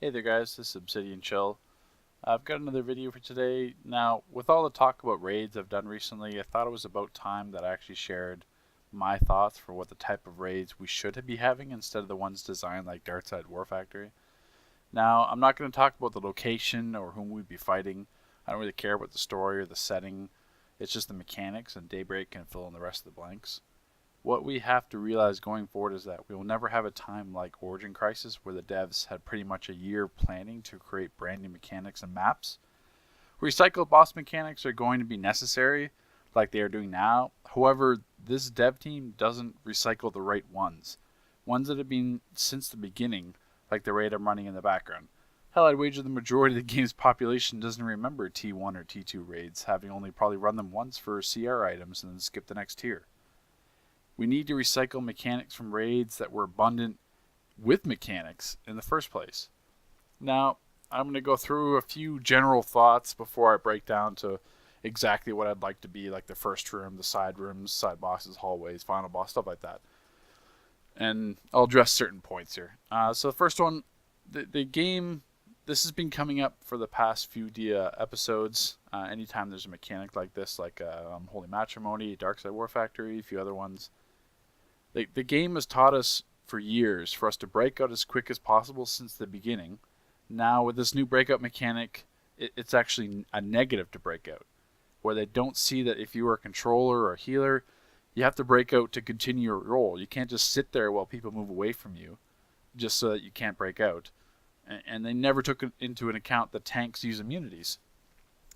Hey there guys, this is Obsidian Chill. I've got another video for today. Now, with all the talk about raids I've done recently, I thought it was about time that I actually shared my thoughts for what the type of raids we should be having instead of the ones designed like Darkside War Factory. Now, I'm not going to talk about the location or whom we'd be fighting. I don't really care about the story or the setting. It's just the mechanics, and Daybreak can fill in the rest of the blanks. What we have to realize going forward is that we will never have a time like Origin Crisis where the devs had pretty much a year planning to create brand new mechanics and maps. Recycled boss mechanics are going to be necessary, like they are doing now. However, this dev team doesn't recycle the right ones that have been since the beginning, like the raid I'm running in the background. Hell, I'd wager the majority of the game's population doesn't remember T1 or T2 raids, having only probably run them once for CR items and then skip the next tier. We need to recycle mechanics from raids that were abundant with mechanics in the first place. Now, I'm going to go through a few general thoughts before I break down to exactly what I'd like to be, like the first room, the side rooms, side bosses, hallways, final boss, stuff like that. And I'll address certain points here. So the first one, the game, this has been coming up for the past few episodes. Anytime there's a mechanic like this, like Holy Matrimony, Darkside War Factory, a few other ones, the game has taught us for years for us to break out as quick as possible since the beginning. Now with this new breakout mechanic, it's actually a negative to break out, where they don't see that if you are a controller or a healer, you have to break out to continue your role. You can't just sit there while people move away from you just so that you can't break out. And they never took into an account that tanks use immunities.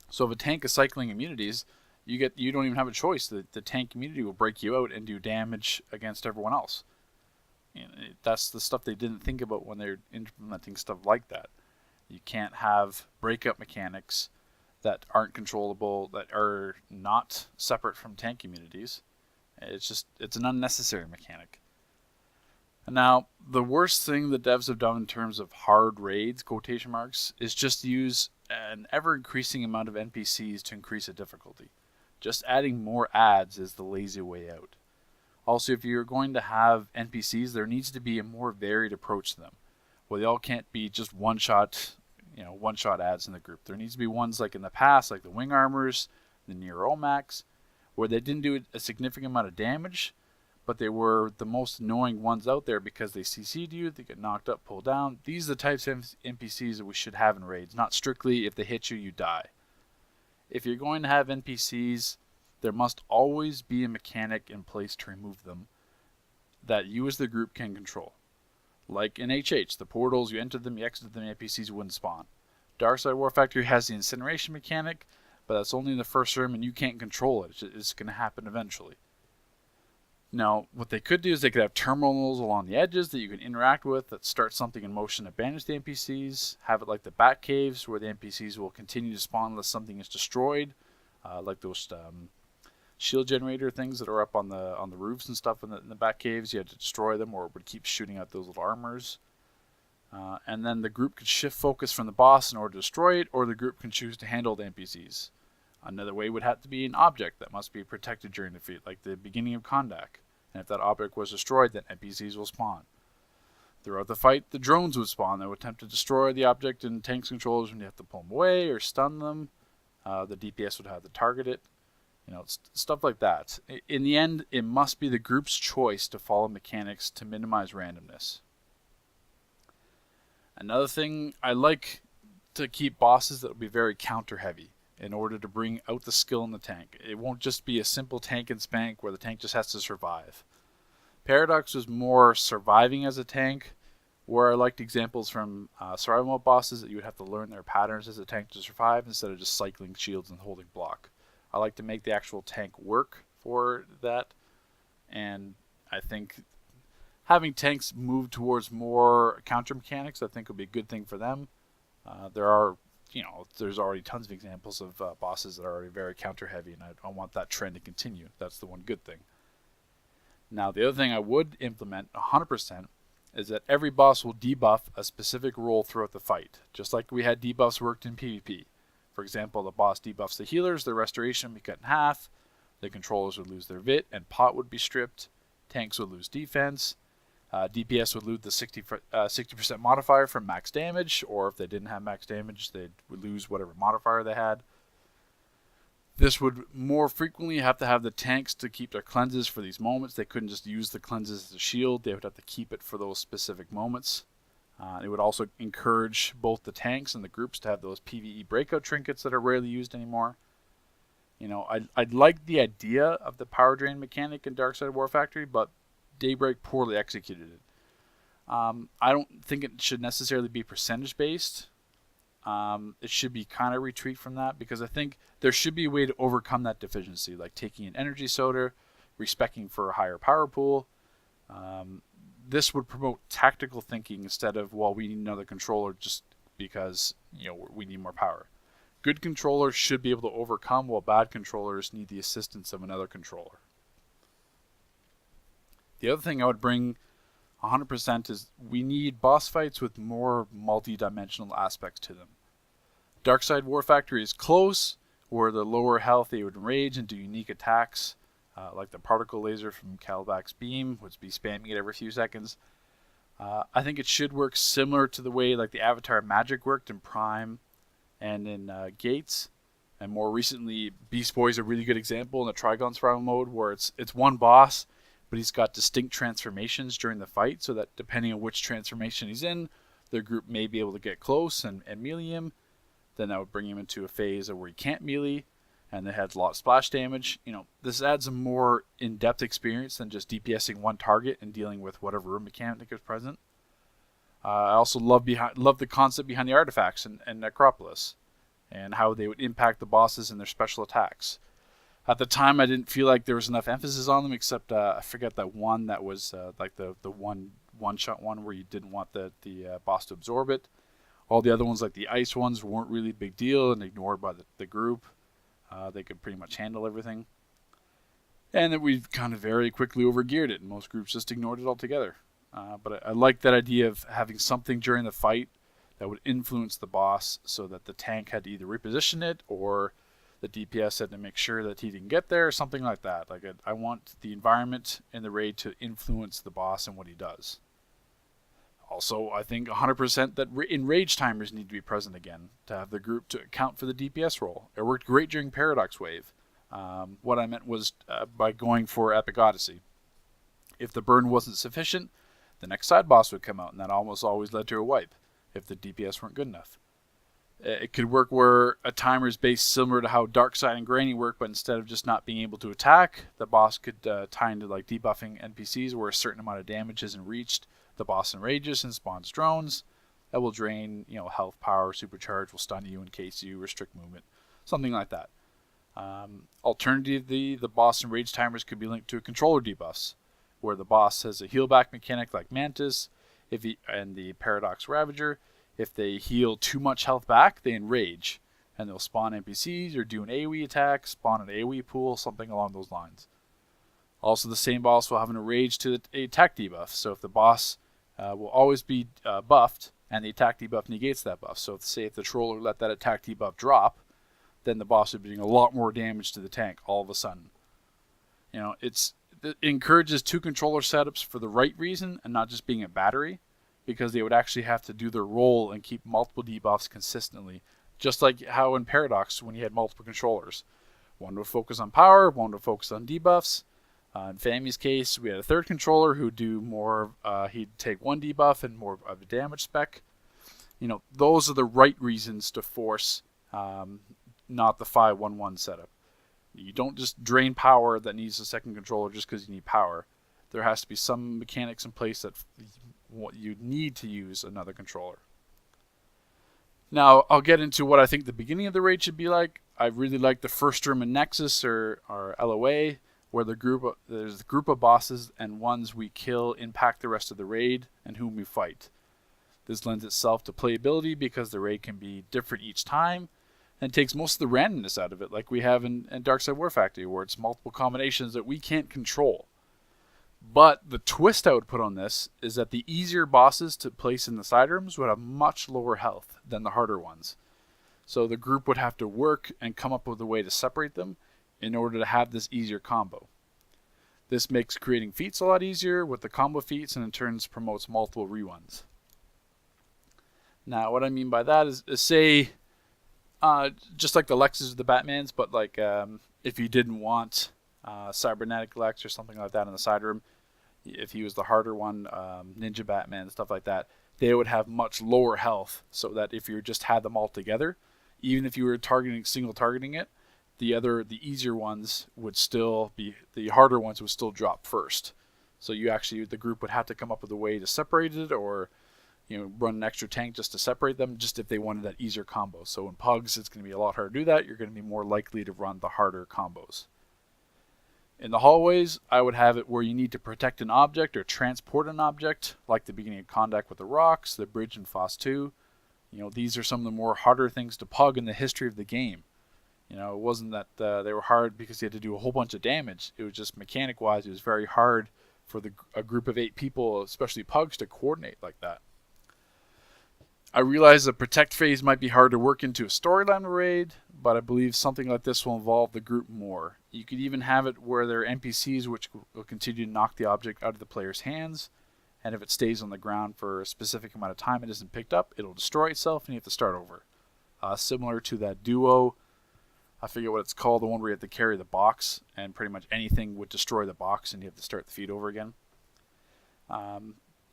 So if a tank is cycling immunities, you don't even have a choice. The tank immunity will break you out and do damage against everyone else. That's the stuff they didn't think about when they're implementing stuff like that. You can't have breakup mechanics that aren't controllable, that are not separate from tank immunities. It's an unnecessary mechanic. And now, the worst thing the devs have done in terms of hard raids, quotation marks, is just use an ever-increasing amount of NPCs to increase the difficulty. Just adding more ads is the lazy way out. Also, if you're going to have NPCs, there needs to be a more varied approach to them, where they all can't be just one-shot ads in the group. There needs to be ones like in the past, like the Wing Armors, the Neuromax, where they didn't do a significant amount of damage, but they were the most annoying ones out there because they CC'd you, they get knocked up, pulled down. These are the types of NPCs that we should have in raids, not strictly if they hit you, you die. If you're going to have NPCs, there must always be a mechanic in place to remove them that you as the group can control. Like in HH, the portals, you entered them, you exited them, NPCs wouldn't spawn. Darkside War Factory has the incineration mechanic, but that's only in the first room and you can't control it. It's going to happen eventually. Now, what they could do is they could have terminals along the edges that you can interact with that start something in motion to banish the NPCs. Have it like the bat caves where the NPCs will continue to spawn unless something is destroyed, like those shield generator things that are up on the roofs and stuff in the bat caves. You had to destroy them or it would keep shooting out those little armors. And then the group could shift focus from the boss in order to destroy it, or the group can choose to handle the NPCs. Another way would have to be an object that must be protected during defeat, like the beginning of Kondak. And if that object was destroyed, then NPCs will spawn. Throughout the fight, the drones would spawn. They would attempt to destroy the object, and tanks controllers when you have to pull them away or stun them. The DPS would have to target it. Stuff like that. In the end, it must be the group's choice to follow mechanics to minimize randomness. Another thing, I like to keep bosses that will be very counter-heavy in order to bring out the skill in the tank. It won't just be a simple tank and spank where the tank just has to survive. Paradox was more surviving as a tank, where I liked examples from survival mode bosses that you would have to learn their patterns as a tank to survive instead of just cycling shields and holding block. I like to make the actual tank work for that, and I think having tanks move towards more counter mechanics I think would be a good thing for them. There's already tons of examples of bosses that are already very counter heavy, and I want that trend to continue. That's the one good thing. Now, the other thing I would implement 100% is that every boss will debuff a specific role throughout the fight, just like we had debuffs worked in PvP. For example, the boss debuffs the healers, their restoration would be cut in half, the controllers would lose their VIT, and pot would be stripped, tanks would lose defense, DPS would lose the 60% modifier from max damage, or if they didn't have max damage, they would lose whatever modifier they had. This would more frequently have to have the tanks to keep their cleanses for these moments. They couldn't just use the cleanses as a shield. They would have to keep it for those specific moments. It would also encourage both the tanks and the groups to have those PvE breakout trinkets that are rarely used anymore. You know, I'd like the idea of the power drain mechanic in Darkside War Factory, but Daybreak poorly executed it. I don't think it should necessarily be percentage based. It should be kind of retreat from that, because I think there should be a way to overcome that deficiency, like taking an energy soda, respecing for a higher power pool. This would promote tactical thinking instead of, well, we need another controller just because, you know, we need more power. Good controllers should be able to overcome, while bad controllers need the assistance of another controller. The other thing I would bring 100% is we need boss fights with more multi-dimensional aspects to them. Darkside War Factory is close, where the lower health they would enrage and do unique attacks, like the particle laser from Calback's beam, would be spamming it every few seconds. I think it should work similar to the way like the Avatar magic worked in Prime and in Gates. And more recently, Beast Boy is a really good example in the Trigon Spiral mode, where it's one boss, but he's got distinct transformations during the fight, so that depending on which transformation he's in, their group may be able to get close and melee him. Then that would bring him into a phase where he can't melee, and they had a lot of splash damage. You know, this adds a more in-depth experience than just DPSing one target and dealing with whatever room mechanic is present. I also love the concept behind the artifacts and Necropolis, and how they would impact the bosses and their special attacks. At the time, I didn't feel like there was enough emphasis on them, except I forget that one that was like the one-shot one where you didn't want the boss to absorb it. All the other ones, like the ice ones, weren't really a big deal and ignored by the group. They could pretty much handle everything. And that we kind of very quickly overgeared it, and most groups just ignored it altogether. But I like that idea of having something during the fight that would influence the boss, so that the tank had to either reposition it, or the DPS had to make sure that he didn't get there, or something like that. Like I want the environment in the raid to influence the boss and what he does. Also, I think 100% that enrage timers need to be present again to have the group to account for the DPS role. It worked great during Paradox Wave. What I meant was by going for Epic Odyssey. If the burn wasn't sufficient, the next side boss would come out, and that almost always led to a wipe if the DPS weren't good enough. It could work where a timer is based similar to how Darkside and Granny work, but instead of just not being able to attack, the boss could tie into like debuffing NPCs where a certain amount of damage isn't reached. The boss enrages and spawns drones that will drain, you know, health, power, supercharge, will stun you, encase you, restrict movement, something like that. Alternatively, the boss enrage timers could be linked to a controller debuffs, where the boss has a heal back mechanic like Mantis, and the Paradox Ravager. If they heal too much health back, they enrage, and they'll spawn NPCs or do an AoE attack, spawn an AoE pool, something along those lines. Also, the same boss will have an enrage to the attack debuff, so if the boss will always be buffed, and the attack debuff negates that buff. So if the troller let that attack debuff drop, then the boss would be doing a lot more damage to the tank all of a sudden. You know, it encourages two controller setups for the right reason, and not just being a battery, because they would actually have to do their role and keep multiple debuffs consistently, just like how in Paradox when you had multiple controllers. One would focus on power, one would focus on debuffs. In Fami's case, we had a third controller who'd do more, he'd take one debuff and more of a damage spec. You know, those are the right reasons to force not the 5-1-1 setup. You don't just drain power that needs a second controller just because you need power. There has to be some mechanics in place that you need to use another controller. Now, I'll get into what I think the beginning of the raid should be like. I really like the first room in Nexus or LOA, where there's a group of bosses, and ones we kill impact the rest of the raid and whom we fight. This lends itself to playability because the raid can be different each time, and takes most of the randomness out of it, like we have in Darkside War Factory, where it's multiple combinations that we can't control. But the twist I would put on this is that the easier bosses to place in the side rooms would have much lower health than the harder ones. So the group would have to work and come up with a way to separate them in order to have this easier combo. This makes creating feats a lot easier with the combo feats, and in turns promotes multiple reruns. Now, what I mean by that is say, just like the Lexes or the Batmans, but like if you didn't want Cybernetic Lex or something like that in the side room, if he was the harder one, Ninja Batman, stuff like that, they would have much lower health, so that if you just had them all together, even if you were single targeting it, the easier ones would still be, the harder ones would still drop first. So the group would have to come up with a way to separate it, or run an extra tank just to separate them, just if they wanted that easier combo. So in Pugs, it's going to be a lot harder to do that. You're going to be more likely to run the harder combos. In the hallways, I would have it where you need to protect an object or transport an object, like the beginning of Kondak with the rocks, the bridge in Phos 2. These are some of the more harder things to pug in the history of the game. It wasn't that they were hard because you had to do a whole bunch of damage. It was just mechanic-wise, it was very hard for a group of 8 people, especially pugs, to coordinate like that. I realize the protect phase might be hard to work into a storyline raid, but I believe something like this will involve the group more. You could even have it where there are NPCs which will continue to knock the object out of the player's hands, and if it stays on the ground for a specific amount of time and isn't picked up, it'll destroy itself and you have to start over. Similar to that duo, I forget what it's called, the one where you have to carry the box, and pretty much anything would destroy the box and you have to start the feed over again.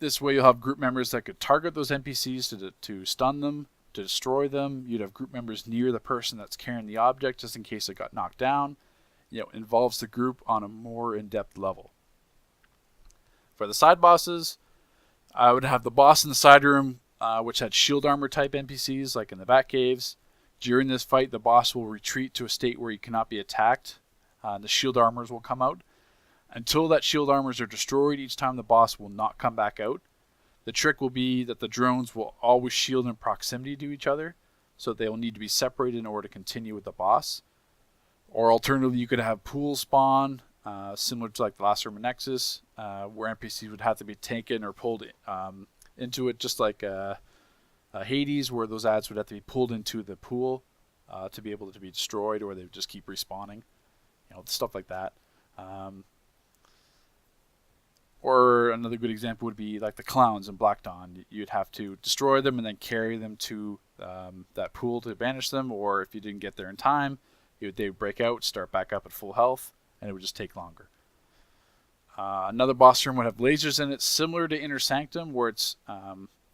This way you'll have group members that could target those NPCs to stun them, to destroy them. You'd have group members near the person that's carrying the object just in case it got knocked down. Involves the group on a more in-depth level. For the side bosses, I would have the boss in the side room, which had shield armor type NPCs like in the Batcaves. During this fight, the boss will retreat to a state where he cannot be attacked. The shield armors will come out. Until that shield armors are destroyed, each time the boss will not come back out. The trick will be that the drones will always shield in proximity to each other, so they will need to be separated in order to continue with the boss. Or alternatively, you could have pool spawn, similar to like the last Urban Nexus, where NPCs would have to be taken or pulled into it, just like Hades, where those ads would have to be pulled into the pool to be able to be destroyed, or they would just keep respawning. Stuff like that. Or another good example would be like the clowns in Black Dawn. You'd have to destroy them and then carry them to that pool to banish them, or if you didn't get there in time, they would break out, start back up at full health, and it would just take longer. Another boss room would have lasers in it, similar to Inner Sanctum, where it's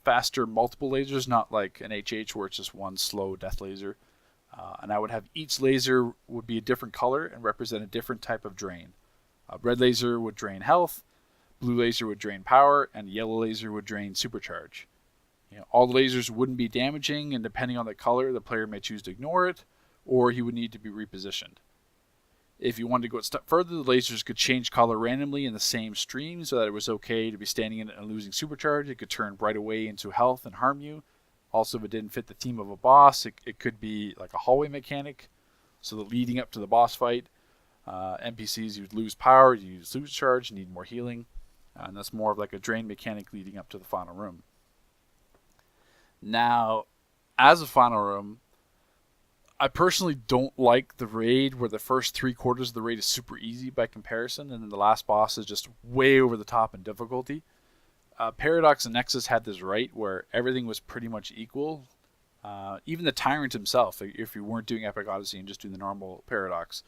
faster multiple lasers, not like an HH where it's just one slow death laser. And I would have each laser would be a different color and represent a different type of drain. Red laser would drain health, blue laser would drain power, and yellow laser would drain supercharge. All the lasers wouldn't be damaging, and depending on the color, the player may choose to ignore it, or he would need to be repositioned. If you wanted to go a step further, the lasers could change color randomly in the same stream, so that it was okay to be standing in it and losing supercharge. It could turn right away into health and harm you. Also, if it didn't fit the theme of a boss, it could be like a hallway mechanic, so that leading up to the boss fight, NPCs, you'd lose power, you'd lose supercharge, you need more healing. And that's more of like a drain mechanic leading up to the final room. Now, as a final room, I personally don't like the raid where the first 3/4 of the raid is super easy by comparison, and then the last boss is just way over the top in difficulty. Paradox and Nexus had this right where everything was pretty much equal. Even the Tyrant himself, if you weren't doing Epic Odyssey and just doing the normal Paradox,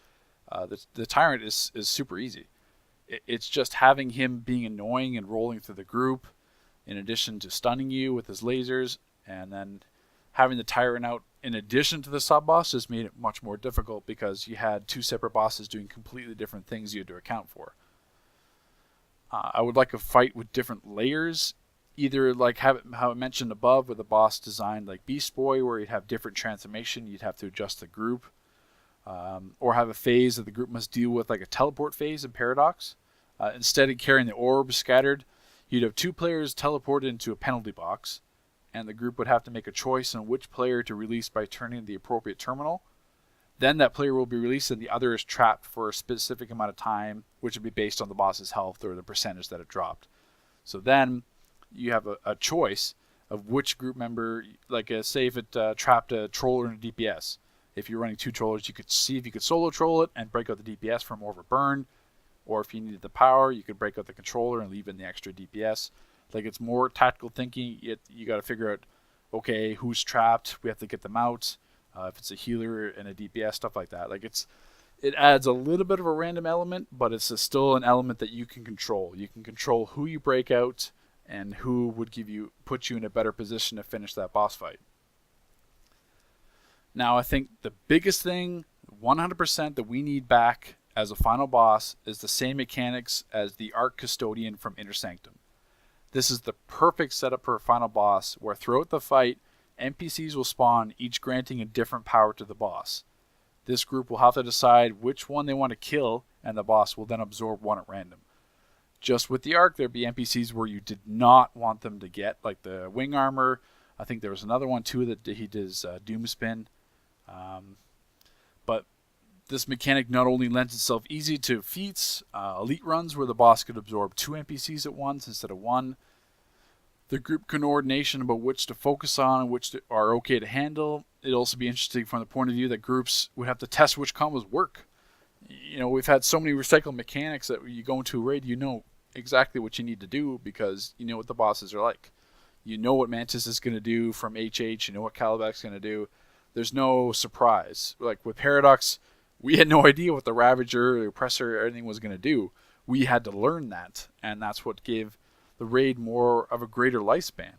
the Tyrant is super easy. It's just having him being annoying and rolling through the group, in addition to stunning you with his lasers, and then having the Tyrant out in addition to the sub-boss just made it much more difficult because you had 2 separate bosses doing completely different things you had to account for. I would like a fight with different layers, either like how I mentioned above with a boss designed like Beast Boy, where you'd have different transformation, you'd have to adjust the group. Or have a phase that the group must deal with, like a teleport phase in Paradox. Instead of carrying the orbs scattered, you'd have 2 players teleported into a penalty box, and the group would have to make a choice on which player to release by turning the appropriate terminal. Then that player will be released and the other is trapped for a specific amount of time, which would be based on the boss's health or the percentage that it dropped. So then you have a choice of which group member, like say if it trapped a troller and a DPS. If you're running 2 trollers, you could see if you could solo troll it and break out the DPS for more of a burn, or if you needed the power, you could break out the controller and leave in the extra DPS. Like, it's more tactical thinking. You got to figure out, okay, who's trapped? We have to get them out. If it's a healer and a DPS, stuff like that. Like, it adds a little bit of a random element, but it's still an element that you can control. You can control who you break out and who would put you in a better position to finish that boss fight. Now, I think the biggest thing, 100%, that we need back as a final boss is the same mechanics as the Arc Custodian from Inner Sanctum. This is the perfect setup for a final boss, where throughout the fight, NPCs will spawn, each granting a different power to the boss. This group will have to decide which one they want to kill, and the boss will then absorb one at random. Just with the Arc, there'd be NPCs where you did not want them to get, like the Wing Armor. I think there was another one too that he does Doom Spin. But this mechanic not only lends itself easy to feats, elite runs where the boss could absorb 2 NPCs at once instead of 1. The group coordination about which to focus on and which are okay to handle. It'd also be interesting from the point of view that groups would have to test which combos work. You know, we've had so many recycled mechanics that when you go into a raid, you know exactly what you need to do because you know what the bosses are like. You know what Mantis is going to do from HH, you know what Calibac's going to do. There's no surprise. Like with Paradox, we had no idea what the Ravager, the Oppressor, everything was going to do. We had to learn that, and that's what gave the raid more of a greater lifespan.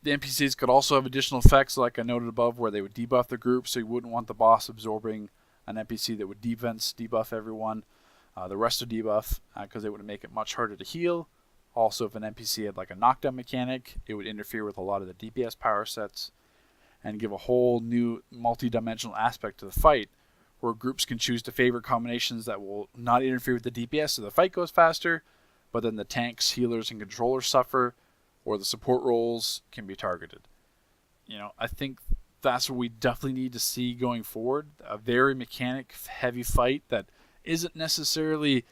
The NPCs could also have additional effects, like I noted above, where they would debuff the group, so you wouldn't want the boss absorbing an NPC that would defense debuff everyone. The rest would debuff, because it would make it much harder to heal. Also, if an NPC had like a knockdown mechanic, it would interfere with a lot of the DPS power sets and give a whole new multi-dimensional aspect to the fight, where groups can choose to favor combinations that will not interfere with the DPS so the fight goes faster, but then the tanks, healers, and controllers suffer, or the support roles can be targeted. You know, I think that's what we definitely need to see going forward. A very mechanic-heavy fight that isn't necessarily,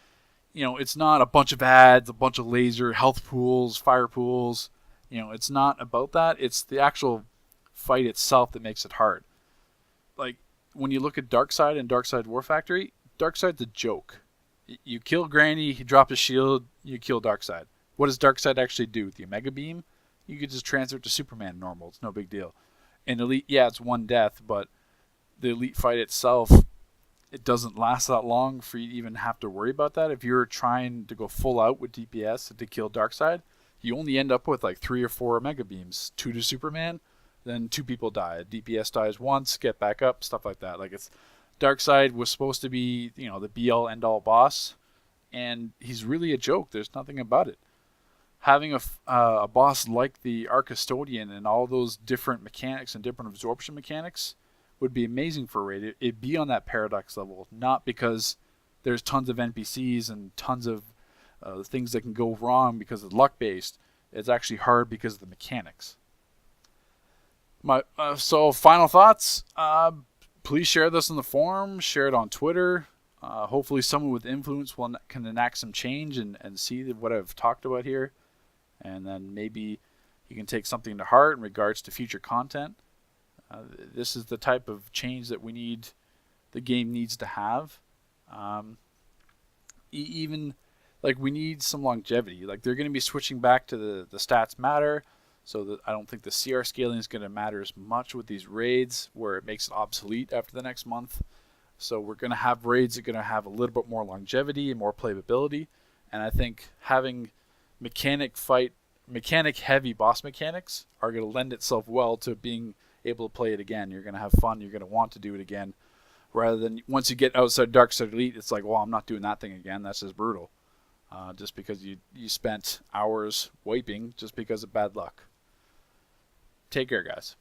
you know, it's not a bunch of ads, a bunch of laser, health pools, fire pools. You know, it's not about that. It's the actual fight itself that makes it hard. Like, when you look at Darkseid and Darkseid War Factory, Darkseid's a joke. You kill Granny, he drops a shield, you kill Darkseid. What does Darkseid actually do? The Omega Beam? You could just transfer it to Superman normal. It's no big deal. In Elite, yeah, it's one death, but the Elite fight itself, it doesn't last that long for you to even have to worry about that. If you're trying to go full out with DPS to kill Darkseid, you only end up with like 3 or 4 Omega Beams. 2 to Superman, then 2 people die. DPS dies once, get back up, stuff like that. Like, it's Darkseid was supposed to be, you know, the be-all, end-all boss, and he's really a joke. There's nothing about it. Having a boss like the Arc Custodian and all those different mechanics and different absorption mechanics would be amazing for a raid. It'd be on that Paradox level, not because there's tons of NPCs and tons of things that can go wrong because it's luck-based. It's actually hard because of the mechanics. So final thoughts. Please share this in the forum. Share it on Twitter. Hopefully someone with influence can enact some change and see what I've talked about here. And then maybe you can take something to heart in regards to future content. This is the type of change that the game needs to have. Even like we need some longevity. Like they're going to be switching back to the stats matter. So that I don't think the CR scaling is going to matter as much with these raids where it makes it obsolete after the next month. So we're going to have raids that are going to have a little bit more longevity and more playability. And I think having mechanic-heavy boss mechanics are going to lend itself well to being able to play it again. You're going to have fun. You're going to want to do it again. Rather than once you get outside Darkseid Elite, it's like, well, I'm not doing that thing again. That's just brutal. Just because you spent hours wiping just because of bad luck. Take care, guys.